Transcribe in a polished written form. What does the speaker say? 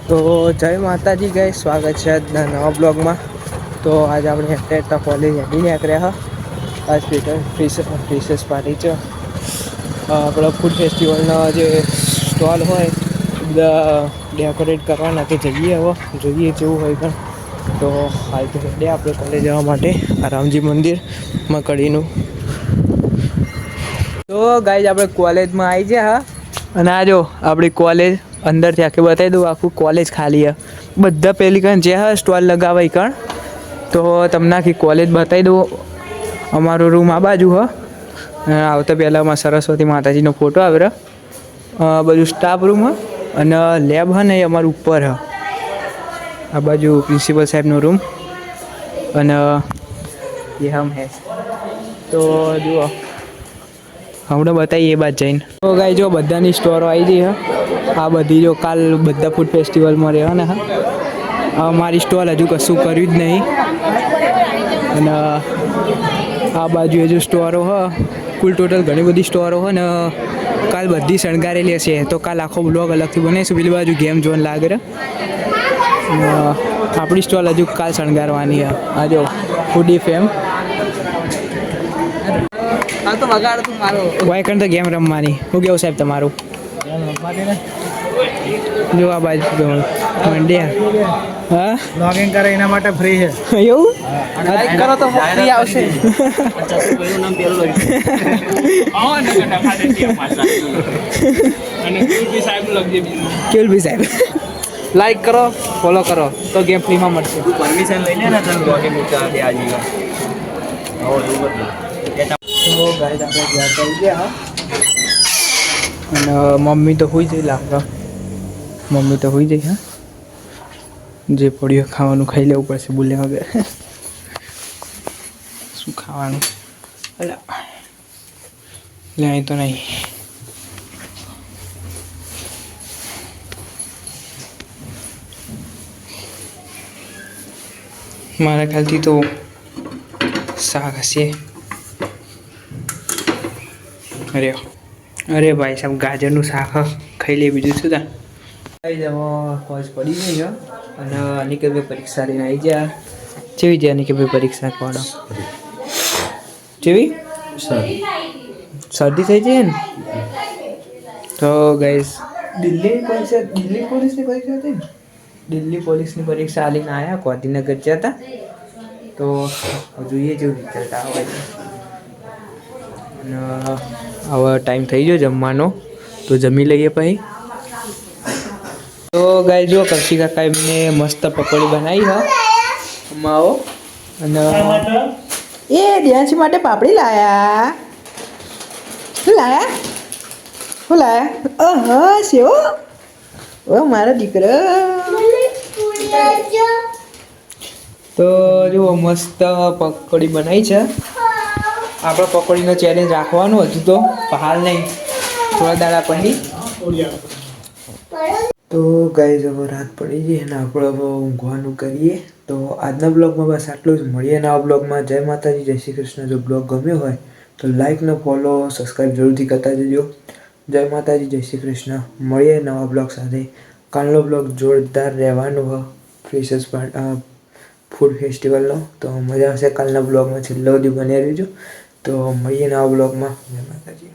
તો જય માતાજી ગાઈસ, સ્વાગત છે આજના નવા બ્લોગમાં. તો આજે આપણે અત્યારે કોલેજ હેડી નીકળ્યા હા. આજ ફ્રેશર્સ પાર્ટી છે. આપણા ફૂડ ફેસ્ટિવલના જે સ્ટોલ હોય બધા ડેકોરેટ કરવાના કે જઈએ. હવે જોઈએ જેવું હોય પણ. તો હાલ તો હેડે આપણે કોલેજ જવા માટે રામજી મંદિર મકડીનું. તો ગાઈસ આપણે કોલેજમાં આવી ગયા હા. અને આ જો આપણી કોલેજ અંદરથી આખી બતાવી દઉં. આખું કોલેજ ખાલી છે. બધા પેલી કણ જે હા સ્ટોલ લગાવાય કણ. તો તમને આખી કોલેજ બતાવી દઉં. અમારો રૂમ આ બાજુ હ. આવતા પહેલાંમાં સરસ્વતી માતાજીનો ફોટો આવેલો. બધું સ્ટાફ રૂમ હ અને લેબ હ ને એ અમારું ઉપર હ. આ બાજુ પ્રિન્સિપલ સાહેબનો રૂમ અને એ હમ હે. તો જુઓ હમણાં બતાવીએ એ બાદ જઈને. તો ગાઈસ જો બધાની સ્ટોરો આવી ગઈ હ. આ બધી જો કાલ બધા ફૂડ ફેસ્ટિવલમાં રહેવાના હા. મારી સ્ટોલ હજુ કશું કર્યું જ નહીં. અને આ બાજુ હજુ સ્ટોરો હ. કુલ ટોટલ ઘણી બધી સ્ટોરો હોય ને કાલ બધી શણગારેલી હશે. તો કાલ આખો બ્લોગ અલગથી બનાવીશું. પેલી બાજુ ગેમ ઝોન લાગે છે. આપણી સ્ટોલ હજુ કાલ શણગારવાની હ. આ જો ફૂડી ફેમ હા તો વગાડ તું મારો વાયકણ તો ગેમ રમવાની. શું કેવું સાહેબ તમારું? જો આ બાજુ મંડ્યા હા લોગિન કરે એના માટે ફ્રી છે. એવું લાઈક કરો તો ફ્રી આવશે. કેવું બી સાહેબ લાઈક કરો, ફોલો કરો તો ગેમ ફ્રીમાં મળશે. પરમિશન લઈ લે ને તને લોગિન મૂકવા દે આજીવન. તો ગાઈસ આપણે ગયા થઈ ગયા. અને મમ્મી તો હુઈ જઈ લાગે. મમ્મી તો હુઈ જઈ હા. જે પડ્યું ખાવાનું ખાઈ લેવું પડશે બોલ્યા વગર. શું ખાવાનું અલા અહીં તો નહીં. મારા ખ્યાલથી તો શાક હશે. અરે ભાઈ સાહેબ ગાજરનું શાક ખાઈ લે બીજું શું તા. ફોજ પડી ગઈ છે. અને અનિકેતભાઈ પરીક્ષા લઈને આવી ગયા. કેવી છે અનિકેતભાઈ પરીક્ષા કોણ કેવી શરદી થઈ છે ને. તો ગાઈસ દિલ્હી પોલીસની પરીક્ષા હતી ને. દિલ્હી પોલીસની પરીક્ષા આલીને આવ્યા. ગાંધીનગર ગયા હતા. તો જોઈએ જેવું રિઝલ્ટ આવે છે. અને હવે ટાઈમ થઈ ગયો જમવાનો. તો જમી લઈએ પછી. તો ગાઈસ જો કક્ષી કાકા એમને મસ્ત પકોડી બનાવી હ. માવો અને એ દિયાંશી માટે પાપડી લાયા. શું લાયા? શું લાયા? સેવ ઓ મારો દીકરો. તો જુઓ મસ્ત પકોડી બનાવી છે. આપણે પકોડીનો ચેલેન્જ રાખવાનું હતું તો હાલ નહીં. થોડા દાડા પછી. તો ગાઈસ હવે રાત પડી ગઈ અને આપણે હવે ઊંઘવાનું કરીએ. તો આજના બ્લોગમાં બસ આટલું જ. મળીએ નવા બ્લોગમાં. જય માતાજી, જય શ્રી કૃષ્ણ. જો બ્લોગ ગમ્યો હોય તો લાઈક ને ફોલો સબસ્ક્રાઈબ જરૂરથી કરતા જજો. જય માતાજી, જય શ્રી કૃષ્ણ. મળીએ નવા બ્લોગ સાથે. કાલનો બ્લોગ જોરદાર રહેવાનો હ. ફ્રેશર્સ ફૂડ ફેસ્ટિવલનો. તો મજા આવશે કાલના બ્લોગમાં. છેલ્લે સુધી બન્યા રહેજો. તો મળીએ નવા બ્લોગમાં. જય માતાજી.